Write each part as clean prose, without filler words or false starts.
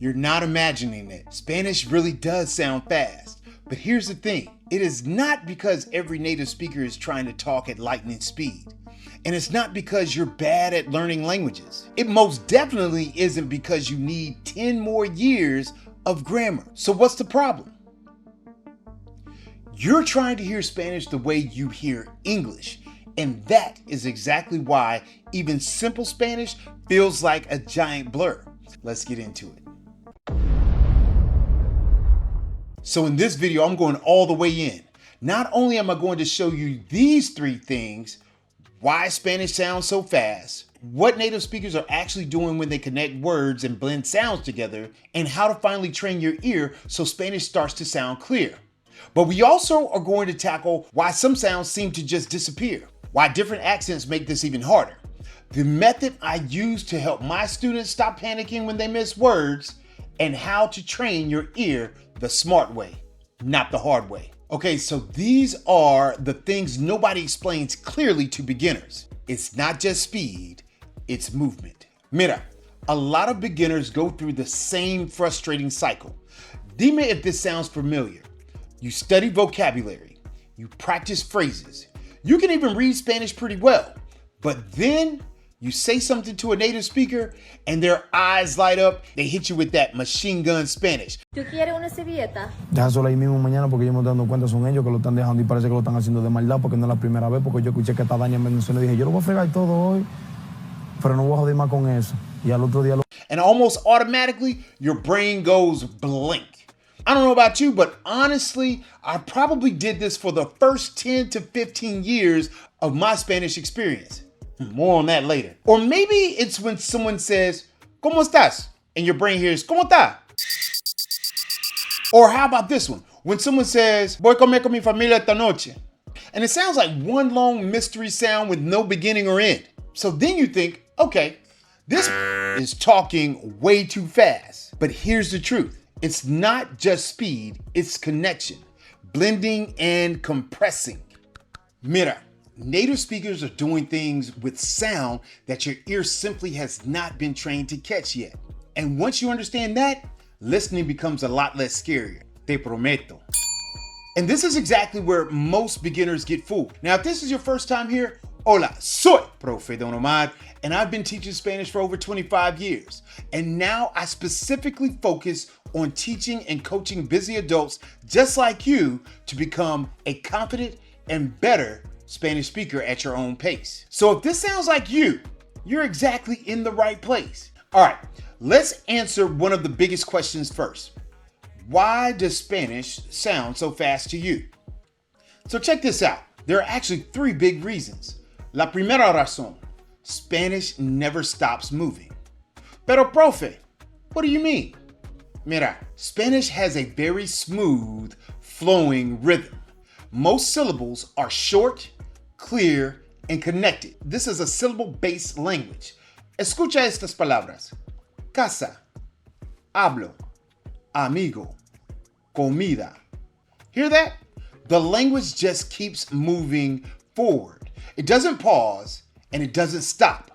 You're not imagining it. Spanish really does sound fast. But here's the thing. It is not because every native speaker is trying to talk at lightning speed. And it's not because you're bad at learning languages. It most definitely isn't because you need 10 more years of grammar. So what's the problem? You're trying to hear Spanish the way you hear English. And that is exactly why even simple Spanish feels like a giant blur. Let's get into it. So in this video, I'm going all the way in. Not only am I going to show you these 3 things, why Spanish sounds so fast, what native speakers are actually doing when they connect words and blend sounds together, and how to finally train your ear so Spanish starts to sound clear. But we also are going to tackle why some sounds seem to just disappear, why different accents make this even harder, the method I use to help my students stop panicking when they miss words, and how to train your ear the smart way, not the hard way. Okay, so these are the things nobody explains clearly to beginners. It's not just speed, it's movement. Mira, a lot of beginners go through the same frustrating cycle. Dime if this sounds familiar. You study vocabulary, you practice phrases, you can even read Spanish pretty well, but then you say something to a native speaker and their eyes light up, they hit you with that machine gun Spanish. ¿Tú quieres una servilleta? Déjaselo ahí mismo mañana porque yo me estoy dando cuenta son ellos que lo están dejando y parece que lo están haciendo de maldad porque no es la primera vez porque yo escuché que esta Dania me mencionó y dije yo lo voy a fregar todo hoy, pero no voy a joder más con eso. Y al otro día lo... And almost automatically, your brain goes blank. I don't know about you, but honestly, I probably did this for the first 10 to 15 years of my Spanish experience. More on that later. Or maybe it's when someone says, ¿Cómo estás? And your brain hears, ¿Cómo está? Or how about this one? When someone says, Voy a comer con mi familia esta noche. And it sounds like one long mystery sound with no beginning or end. So then you think, okay, this is talking way too fast. But here's the truth. It's not just speed, it's connection, blending and compressing. Mira, native speakers are doing things with sound that your ear simply has not been trained to catch yet. And once you understand that, listening becomes a lot less scary. Te prometo. And this is exactly where most beginners get fooled. Now, if this is your first time here, hola, soy Profe Don Omar, and I've been teaching Spanish for over 25 years. And now I specifically focus on teaching and coaching busy adults just like you to become a confident and better Spanish speaker at your own pace. So if this sounds like you're exactly in the right place. All right, let's answer one of the biggest questions first. Why does Spanish sound so fast to you? So check this out. There are actually 3 big reasons. La primera razón, Spanish never stops moving. Pero profe, what do you mean? Mira, Spanish has a very smooth, flowing rhythm. Most syllables are short, clear, and connected. This is a syllable-based language. Escucha estas palabras. Casa, hablo, amigo, comida. Hear that? The language just keeps moving forward. It doesn't pause and it doesn't stop.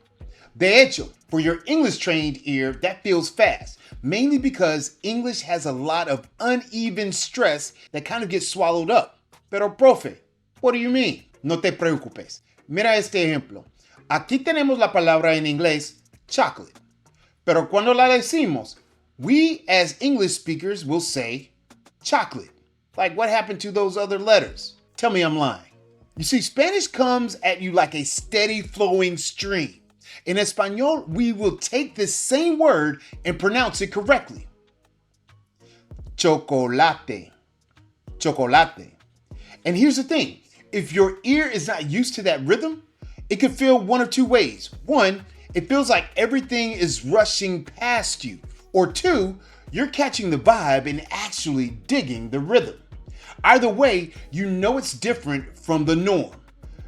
De hecho, for your English-trained ear, that feels fast, mainly because English has a lot of uneven stress that kind of gets swallowed up. Pero profe, what do you mean? No te preocupes. Mira este ejemplo. Aquí tenemos la palabra en inglés chocolate. Pero cuando la decimos, we as English speakers will say chocolate. Like what happened to those other letters? Tell me I'm lying. You see, Spanish comes at you like a steady flowing stream. In Espanol, we will take this same word and pronounce it correctly. Chocolate. Chocolate. And here's the thing. If your ear is not used to that rhythm, it could feel one of 2 ways. 1, it feels like everything is rushing past you. Or 2, you're catching the vibe and actually digging the rhythm. Either way, you know it's different from the norm.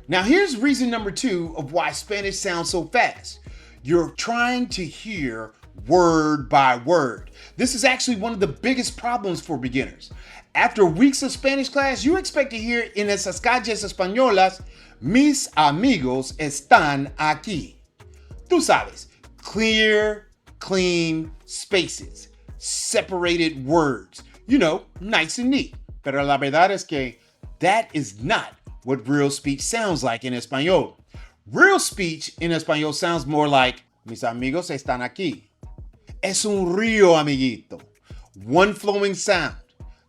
Now here's reason number 2 of why Spanish sounds so fast. You're trying to hear word by word. This is actually one of the biggest problems for beginners. After weeks of Spanish class, you expect to hear en esas calles españolas, mis amigos están aquí. Tú sabes, clear, clean spaces. separated words. Nice and neat. Pero la verdad es que that is not what real speech sounds like in Español. Real speech in Español sounds more like, mis amigos están aquí. Es un río, amiguito. One flowing sound.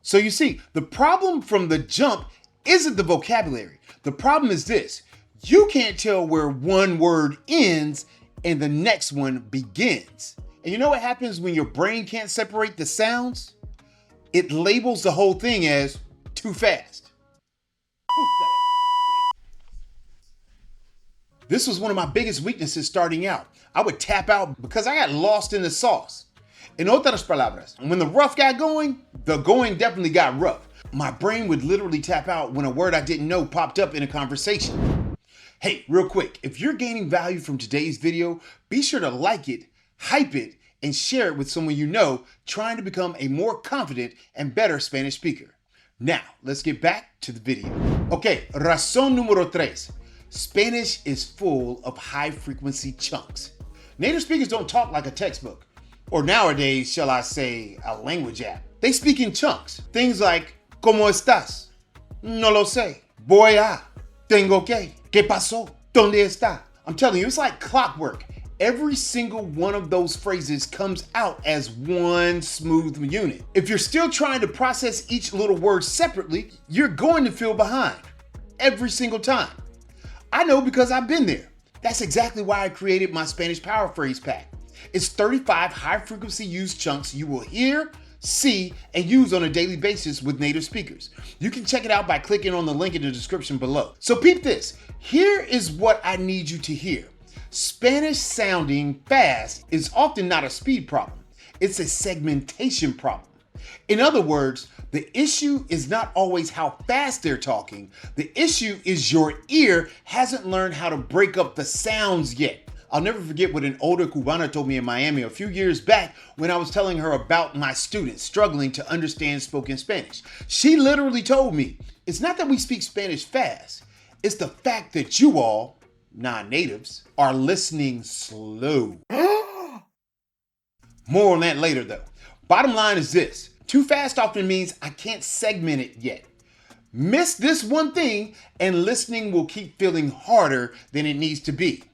So you see, the problem from the jump isn't the vocabulary. The problem is this. You can't tell where one word ends and the next one begins. And you know what happens when your brain can't separate the sounds? It labels the whole thing as too fast. This was one of my biggest weaknesses starting out. I would tap out because I got lost in the sauce. In otras palabras, when the rough got going, the going definitely got rough. My brain would literally tap out when a word I didn't know popped up in a conversation. Hey, real quick, if you're gaining value from today's video, be sure to like it, hype it, and share it with someone you know trying to become a more confident and better Spanish speaker. Now, let's get back to the video. Okay, razón número 3. Spanish is full of high-frequency chunks. Native speakers don't talk like a textbook, or nowadays, shall I say, a language app. They speak in chunks. Things like, ¿Cómo estás? No lo sé. Voy a. Tengo que. ¿Qué pasó? ¿Dónde está? I'm telling you, it's like clockwork. Every single one of those phrases comes out as one smooth unit. If you're still trying to process each little word separately, you're going to feel behind. Every single time. I know because I've been there. That's exactly why I created my Spanish Power Phrase Pack. It's 35 high-frequency used chunks you will hear, see, and use on a daily basis with native speakers. You can check it out by clicking on the link in the description below. So peep this. Here is what I need you to hear. Spanish sounding fast is often not a speed problem. It's a segmentation problem. In other words, the issue is not always how fast they're talking. The issue is your ear hasn't learned how to break up the sounds yet. I'll never forget what an older Cubana told me in Miami a few years back when I was telling her about my students struggling to understand spoken Spanish. She literally told me, it's not that we speak Spanish fast. It's the fact that you all, non-natives, are listening slow. More on that later though. Bottom line is this. Too fast often means I can't segment it yet. Miss this one thing and listening will keep feeling harder than it needs to be.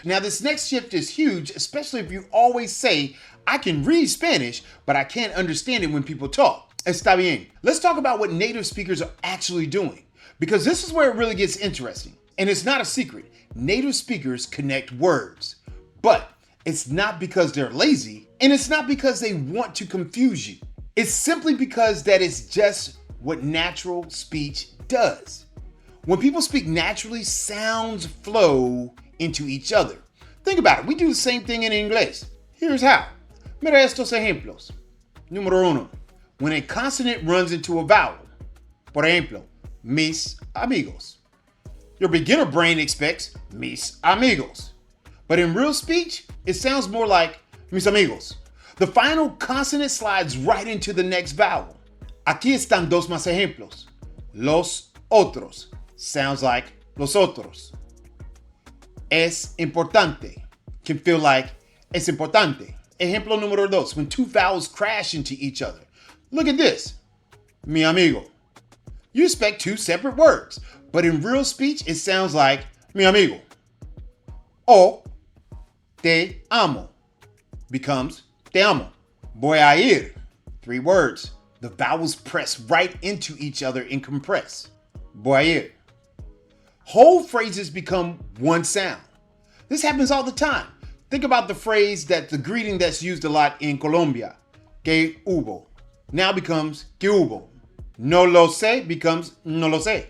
Now this next shift is huge, especially if you always say, I can read Spanish, but I can't understand it when people talk. Está bien. Let's talk about what native speakers are actually doing, because this is where it really gets interesting. And it's not a secret. Native speakers connect words, but it's not because they're lazy, and it's not because they want to confuse you. It's simply because that is just what natural speech does. When people speak naturally, sounds flow into each other. Think about it. We do the same thing in English. Here's how. Mira estos ejemplos. Número 1. When a consonant runs into a vowel. Por ejemplo, mis amigos. Your beginner brain expects mis amigos. But in real speech, it sounds more like mis amigos. The final consonant slides right into the next vowel. Aquí están dos más ejemplos. Los otros sounds like los otros. Es importante can feel like es importante. Ejemplo número 2, when two vowels crash into each other. Look at this. Mi amigo. You expect two separate words, but in real speech, it sounds like mi amigo. O te amo becomes te amo. Voy a ir. 3 words. The vowels press right into each other and compress. Voy a ir. Whole phrases become one sound. This happens all the time. Think about the phrase the greeting that's used a lot in Colombia. Que hubo. Now becomes que hubo. No lo sé becomes no lo sé.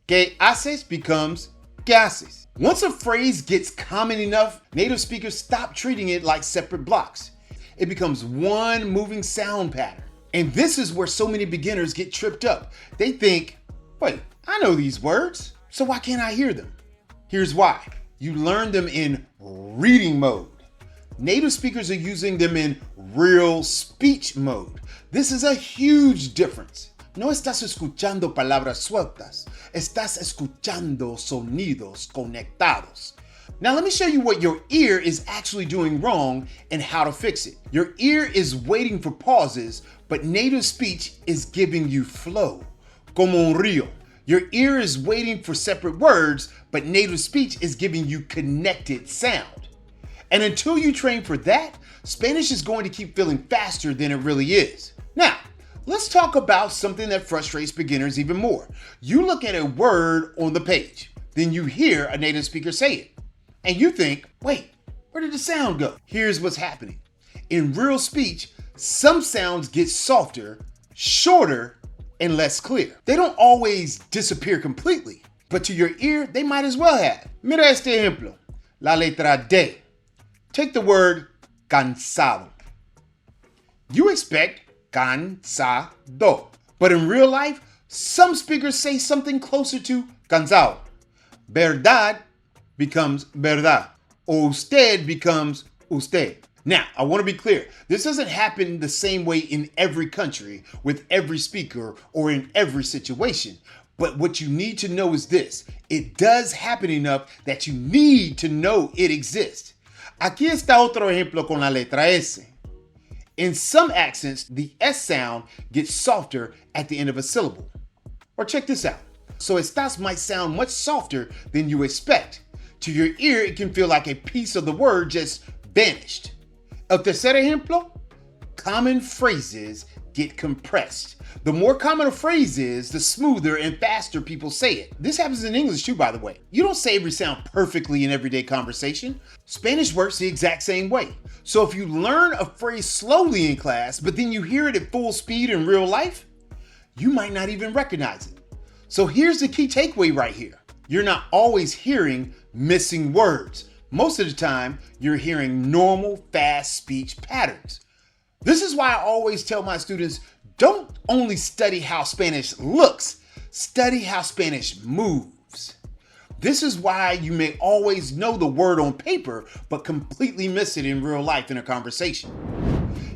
Que haces becomes que haces. Once a phrase gets common enough, native speakers stop treating it like separate blocks. It becomes one moving sound pattern. And this is where so many beginners get tripped up. They think, wait, I know these words, so why can't I hear them? Here's why. You learn them in reading mode. Native speakers are using them in real speech mode. This is a huge difference. No estás escuchando palabras sueltas. Estás escuchando sonidos conectados. Now let me show you what your ear is actually doing wrong and how to fix it. Your ear is waiting for pauses, but native speech is giving you flow, como un río. Your ear is waiting for separate words, but native speech is giving you connected sound. And until you train for that, Spanish is going to keep feeling faster than it really is. Now, let's talk about something that frustrates beginners even more. You look at a word on the page, then you hear a native speaker say it, and you think, wait, where did the sound go? Here's what's happening. In real speech, some sounds get softer, shorter, and less clear. They don't always disappear completely, but to your ear, they might as well have. Mira este ejemplo, la letra D. Take the word cansado. You expect cansado, but in real life, some speakers say something closer to cansado. Verdad becomes verdad. Usted becomes usted. Now, I want to be clear. This doesn't happen the same way in every country, with every speaker, or in every situation. But what you need to know is this. It does happen enough that you need to know it exists. Aquí está otro ejemplo con la letra S. In some accents, the S sound gets softer at the end of a syllable. Or check this out. So estás might sound much softer than you expect. To your ear, it can feel like a piece of the word just vanished. El tercer ejemplo, common phrases get compressed. The more common a phrase is, the smoother and faster people say it. This happens in English too, by the way. You don't say every sound perfectly in everyday conversation. Spanish works the exact same way. So if you learn a phrase slowly in class, but then you hear it at full speed in real life, you might not even recognize it. So here's the key takeaway right here. You're not always hearing missing words. Most of the time, you're hearing normal, fast speech patterns. This is why I always tell my students, don't only study how Spanish looks, study how Spanish moves. This is why you may always know the word on paper, but completely miss it in real life in a conversation.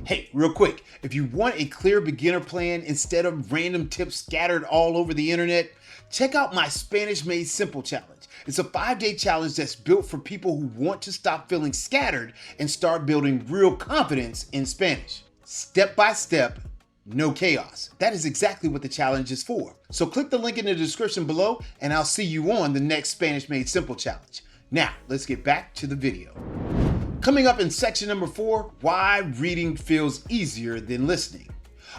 Hey, real quick, if you want a clear beginner plan instead of random tips scattered all over the internet, check out my Spanish Made Simple challenge. It's a 5-day challenge that's built for people who want to stop feeling scattered and start building real confidence in Spanish. Step by step, no chaos. That is exactly what the challenge is for. So click the link in the description below and I'll see you on the next Spanish Made Simple challenge. Now, let's get back to the video. Coming up in section number 4, why reading feels easier than listening.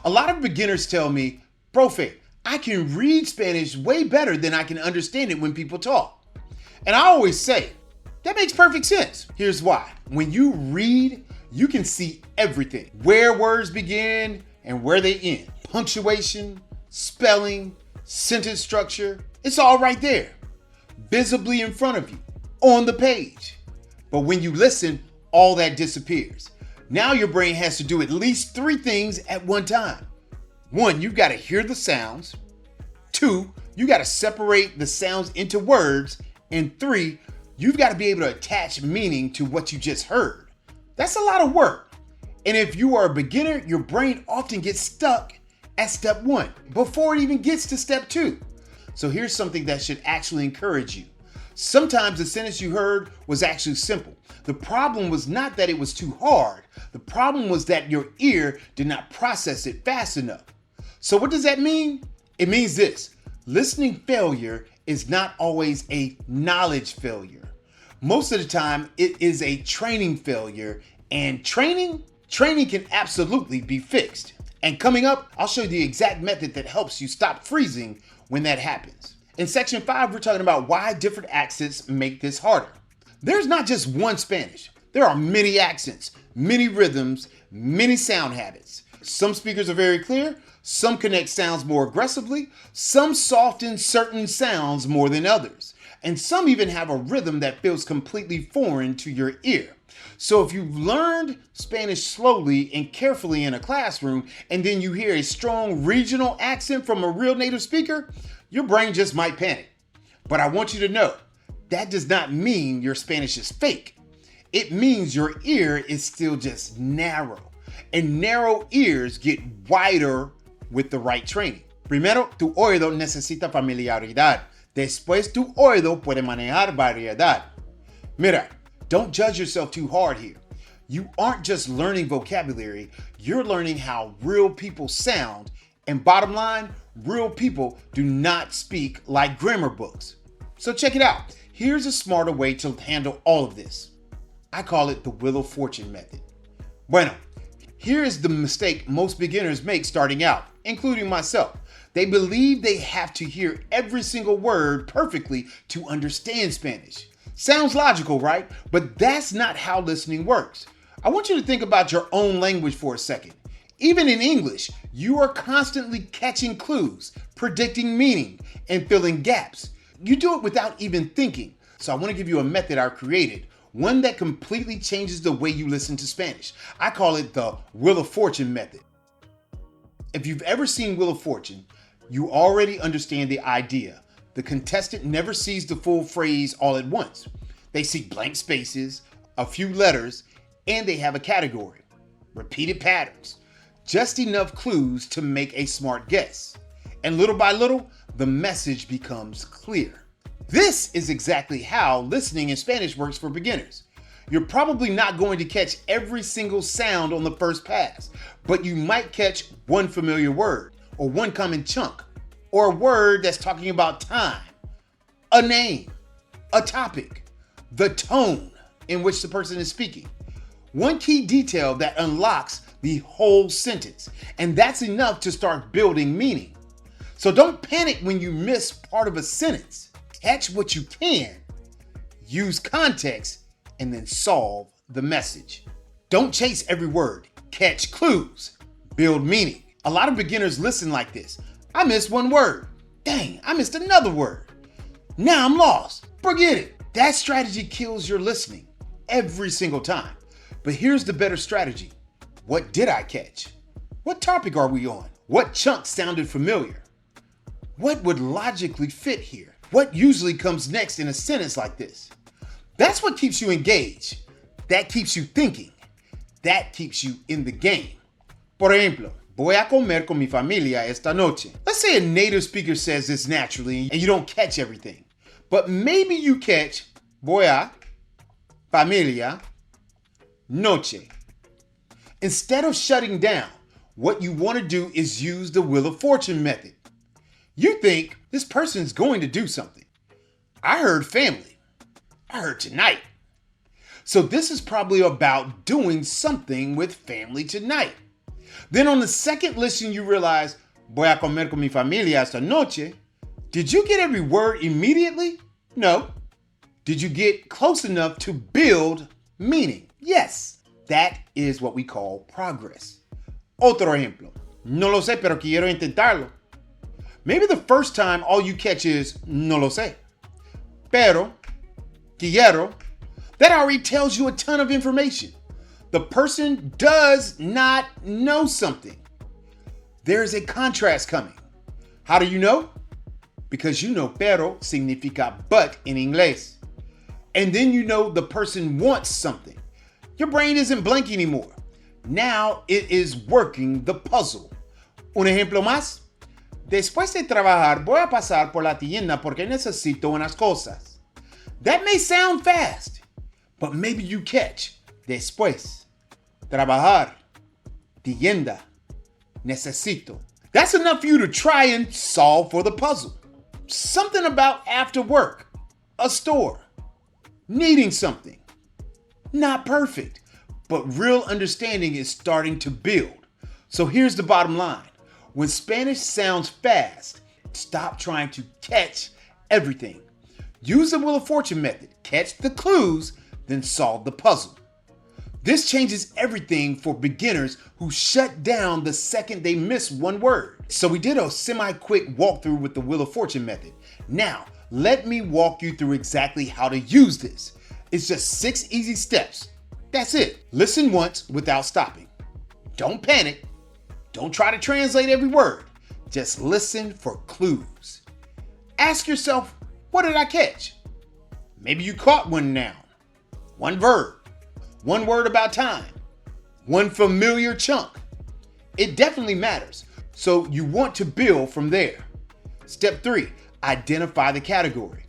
A lot of beginners tell me, Profe, I can read Spanish way better than I can understand it when people talk. And I always say, that makes perfect sense. Here's why. When you read, you can see everything. Where words begin and where they end. Punctuation, spelling, sentence structure, it's all right there. Visibly in front of you, on the page. But when you listen, all that disappears. Now your brain has to do at least 3 things at one time. 1, you've got to hear the sounds. 2, you got to separate the sounds into words. And 3, you've got to be able to attach meaning to what you just heard. That's a lot of work. And if you are a beginner, your brain often gets stuck at step 1 before it even gets to step 2. So here's something that should actually encourage you. Sometimes the sentence you heard was actually simple. The problem was not that it was too hard. The problem was that your ear did not process it fast enough. So what does that mean? It means this: listening failure is not always a knowledge failure. Most of the time, it is a training failure, and training can absolutely be fixed. And coming up, I'll show you the exact method that helps you stop freezing when that happens. In section 5, we're talking about why different accents make this harder. There's not just one Spanish. There are many accents, many rhythms, many sound habits. Some speakers are very clear, some connect sounds more aggressively, some soften certain sounds more than others, and some even have a rhythm that feels completely foreign to your ear. So if you've learned Spanish slowly and carefully in a classroom, and then you hear a strong regional accent from a real native speaker, your brain just might panic. But I want you to know, that does not mean your Spanish is fake. It means your ear is still just narrow. And narrow ears get wider with the right training. Primero, tu oído necesita familiaridad. Después, tu oído puede manejar variedad. Mira, don't judge yourself too hard here. You aren't just learning vocabulary, you're learning how real people sound, and bottom line, real people do not speak like grammar books. So check it out. Here's a smarter way to handle all of this. I call it the Wheel of Fortune method. Bueno, here is the mistake most beginners make starting out, including myself. They believe they have to hear every single word perfectly to understand Spanish. Sounds logical, right? But that's not how listening works. I want you to think about your own language for a second. Even in English, you are constantly catching clues, predicting meaning, and filling gaps. You do it without even thinking. So I want to give you a method I created, one that completely changes the way you listen to Spanish. I call it the Wheel of Fortune method. If you've ever seen Wheel of Fortune, you already understand the idea. The contestant never sees the full phrase all at once. They see blank spaces, a few letters, and they have a category. Repeated patterns. Just enough clues to make a smart guess. And little by little, the message becomes clear. This is exactly how listening in Spanish works for beginners. You're probably not going to catch every single sound on the first pass, but you might catch one familiar word, or one common chunk, or a word that's talking about time, a name, a topic, the tone in which the person is speaking. One key detail that unlocks the whole sentence, and that's enough to start building meaning. So don't panic when you miss part of a sentence. Catch what you can, use context, and then solve the message. Don't chase every word. Catch clues. Build meaning. A lot of beginners listen like this. I missed one word. Dang, I missed another word. Now I'm lost. Forget it. That strategy kills your listening every single time. But here's the better strategy. What did I catch? What topic are we on? What chunk sounded familiar? What would logically fit here? What usually comes next in a sentence like this? That's what keeps you engaged. That keeps you thinking. That keeps you in the game. Por ejemplo, voy a comer con mi familia esta noche. Let's say a native speaker says this naturally and you don't catch everything. But maybe you catch voy a familia noche. Instead of shutting down, what you want to do is use the Wheel of Fortune method. You think this person's going to do something. I heard family. I heard tonight. So this is probably about doing something with family tonight. Then on the second listen, you realize, voy a comer con mi familia esta noche. Did you get every word immediately? No. Did you get close enough to build meaning? Yes. That is what we call progress. Otro ejemplo. No lo sé, pero quiero intentarlo. Maybe the first time all you catch is no lo sé. Pero, quiero. That already tells you a ton of information. The person does not know something. There's a contrast coming. How do you know? Because you know pero significa but in inglés. And then you know the person wants something. Your brain isn't blank anymore. Now it is working the puzzle. Un ejemplo más. Después de trabajar, voy a pasar por la tienda porque necesito unas cosas. That may sound fast, but maybe you catch. Después, trabajar, tienda, necesito. That's enough for you to try and solve for the puzzle. Something about after work, a store, needing something. Not perfect, but real understanding is starting to build. So here's the bottom line. When Spanish sounds fast, stop trying to catch everything. Use the Wheel of Fortune method. Catch the clues, then solve the puzzle. This changes everything for beginners who shut down the second they miss one word. So we did a semi-quick walkthrough with the Wheel of Fortune method. Now, let me walk you through exactly how to use this. It's just 6 easy steps. That's it. Listen once without stopping. Don't panic. Don't try to translate every word. Just listen for clues. Ask yourself, what did I catch? Maybe you caught one noun, one verb, one word about time, one familiar chunk. It definitely matters. So you want to build from there. Step 3, identify the category.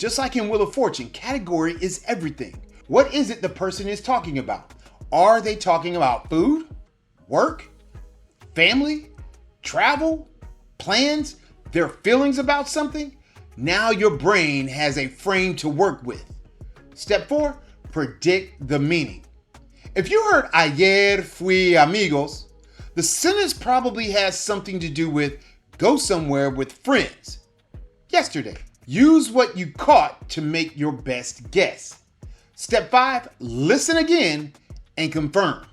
Just like in Wheel of Fortune, category is everything. What is it the person is talking about? Are they talking about food, work, family, travel, plans, their feelings about something? Now your brain has a frame to work with. Step 4, predict the meaning. If you heard ayer fui amigos, the sentence probably has something to do with go somewhere with friends. Yesterday. Use what you caught to make your best guess. Step 5, listen again and confirm.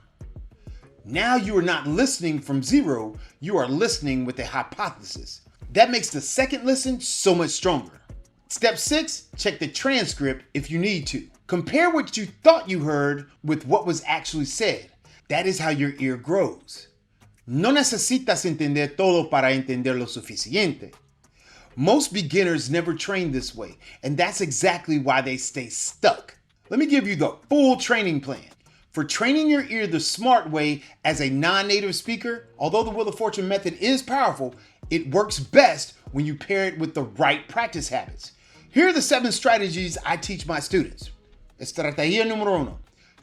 Now you are not listening from zero, you are listening with a hypothesis. That makes the second listen so much stronger. Step 6, check the transcript if you need to. Compare what you thought you heard with what was actually said. That is how your ear grows. No necesitas entender todo para entender lo suficiente. Most beginners never train this way, and that's exactly why they stay stuck. Let me give you the full training plan. For training your ear the smart way as a non-native speaker, although the Wheel of Fortune method is powerful, it works best when you pair it with the right practice habits. Here are the 7 strategies I teach my students. Estrategia número 1.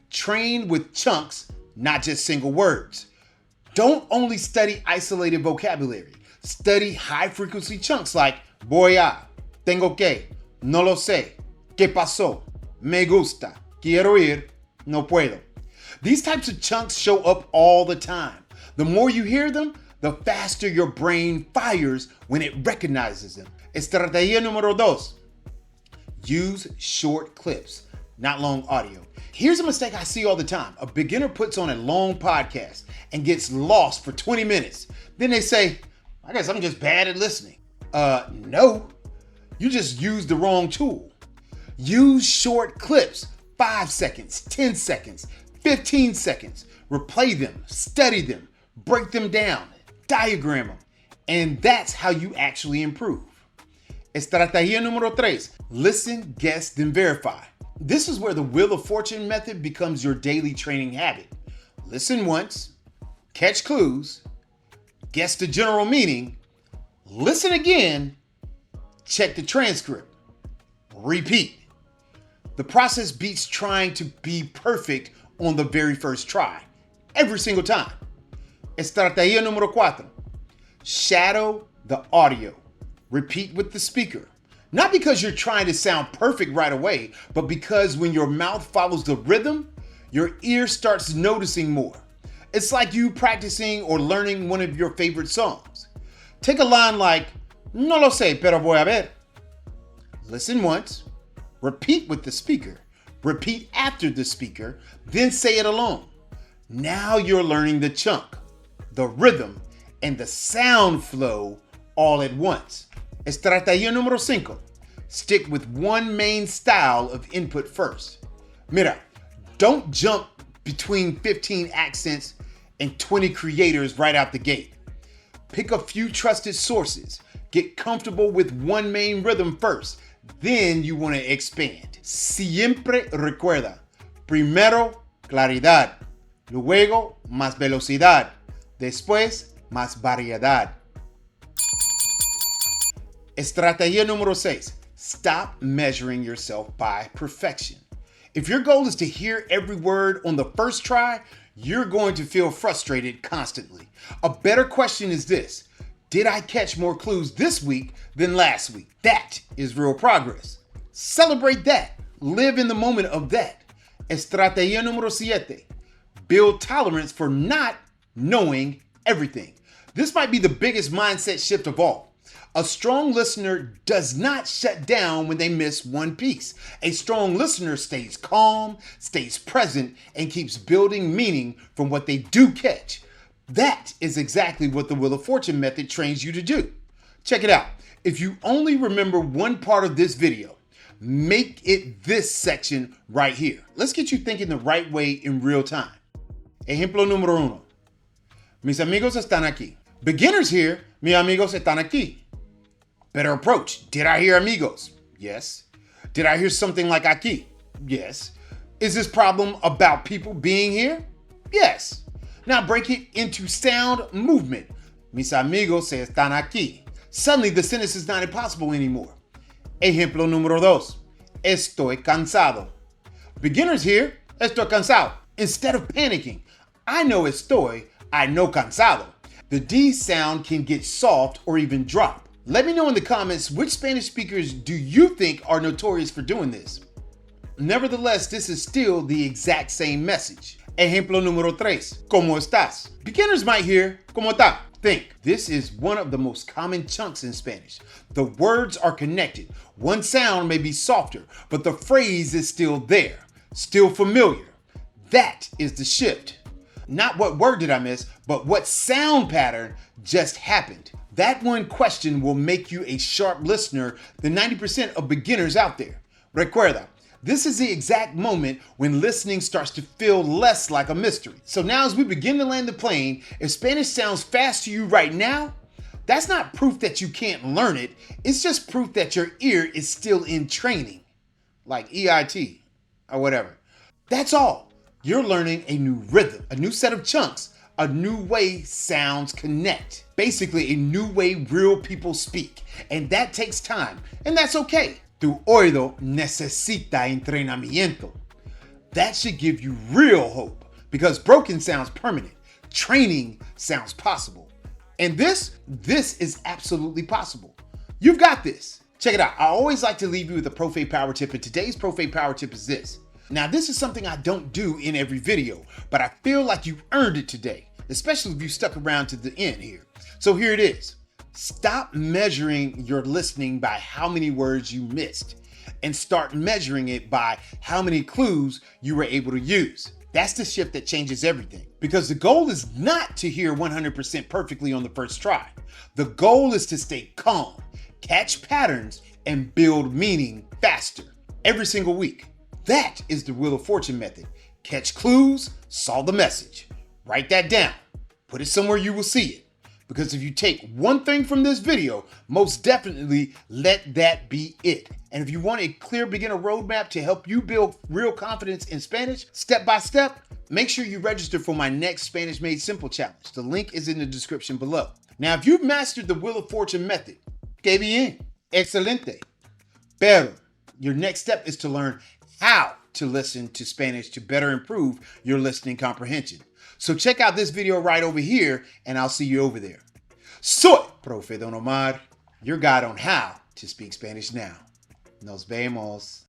Train with chunks, not just single words. Don't only study isolated vocabulary. Study high-frequency chunks like voy a, tengo que, no lo sé, qué pasó, me gusta, quiero ir, no puedo. These types of chunks show up all the time. The more you hear them, the faster your brain fires when it recognizes them. Estrategia número 2. Use short clips, not long audio. Here's a mistake I see all the time. A beginner puts on a long podcast and gets lost for 20 minutes. Then they say, I guess I'm just bad at listening. No, you just used the wrong tool. Use short clips, 5 seconds, 10 seconds, 15 seconds. Replay them, study them, break them down, diagram them, and that's how you actually improve. Estrategia número 3, listen, guess, then verify. This is where the Wheel of Fortune method becomes your daily training habit. Listen once, catch clues, guess the general meaning, listen again, check the transcript, repeat. The process beats trying to be perfect on the very first try, every single time. Estrategia número 4. Shadow the audio. Repeat with the speaker. Not because you're trying to sound perfect right away, but because when your mouth follows the rhythm, your ear starts noticing more. It's like you practicing or learning one of your favorite songs. Take a line like, no lo sé, pero voy a ver. Listen once, repeat with the speaker, repeat after the speaker, then say it alone. Now you're learning the chunk, the rhythm, and the sound flow all at once. Estrategia número 5. Stick with one main style of input first. Mira, don't jump between 15 accents and 20 creators right out the gate. Pick a few trusted sources. Get comfortable with one main rhythm first. Then you want to expand. Siempre recuerda. Primero, claridad. Luego, más velocidad. Después, más variedad. Estrategia número 6. Stop measuring yourself by perfection. If your goal is to hear every word on the first try, you're going to feel frustrated constantly. A better question is this: did I catch more clues this week than last week? That is real progress. Celebrate that. Live in the moment of that. Estrategia número 7. Build tolerance for not knowing everything. This might be the biggest mindset shift of all. A strong listener does not shut down when they miss one piece. A strong listener stays calm, stays present, and keeps building meaning from what they do catch. That is exactly what the Wheel of Fortune method trains you to do. Check it out. If you only remember one part of this video, make it this section right here. Let's get you thinking the right way in real time. Ejemplo número 1. Mis amigos están aquí. Beginners here, mis amigos están aquí. Better approach. Did I hear amigos? Yes. Did I hear something like aquí? Yes. Is this problem about people being here? Yes. Now break it into sound movement. Mis amigos están aquí. Suddenly the sentence is not impossible anymore. Ejemplo número dos. Estoy cansado. Beginners here, estoy cansado. Instead of panicking, I know estoy, I know cansado. The D sound can get soft or even drop. Let me know in the comments which Spanish speakers do you think are notorious for doing this. Nevertheless, this is still the exact same message. Ejemplo número tres. ¿Cómo estás? Beginners might hear ¿Cómo está? Think, this is one of the most common chunks in Spanish. The words are connected. One sound may be softer, but the phrase is still there, still familiar. That is the shift. Not what word did I miss, but what sound pattern just happened. That one question will make you a sharp listener than 90% of beginners out there. Recuerda, this is the exact moment when listening starts to feel less like a mystery. So now as we begin to land the plane, if Spanish sounds fast to you right now, that's not proof that you can't learn it. It's just proof that your ear is still in training, like EIT or whatever. That's all. You're learning a new rhythm, a new set of chunks, a new way sounds connect. Basically, a new way real people speak. And that takes time, and that's okay. Tu oído necesita entrenamiento. That should give you real hope because broken sounds permanent. Training sounds possible. And this is absolutely possible. You've got this. Check it out. I always like to leave you with a Profe Power Tip, and today's Profe Power Tip is this. Now, this is something I don't do in every video, but I feel like you earned it today, especially if you stuck around to the end here. So here it is. Stop measuring your listening by how many words you missed and start measuring it by how many clues you were able to use. That's the shift that changes everything, because the goal is not to hear 100% perfectly on the first try. The goal is to stay calm, catch patterns, and build meaning faster every single week. That is the Wheel of Fortune method. Catch clues, solve the message. Write that down. Put it somewhere you will see it. Because if you take one thing from this video, most definitely let that be it. And if you want a clear beginner roadmap to help you build real confidence in Spanish, step by step, make sure you register for my next Spanish Made Simple challenge. The link is in the description below. Now, if you've mastered the Wheel of Fortune method, que bien, excelente. Pero your next step is to learn how to listen to Spanish to better improve your listening comprehension. So check out this video right over here, and I'll see you over there. Soy Profe Don Omar, your guide on how to speak Spanish now. Nos vemos.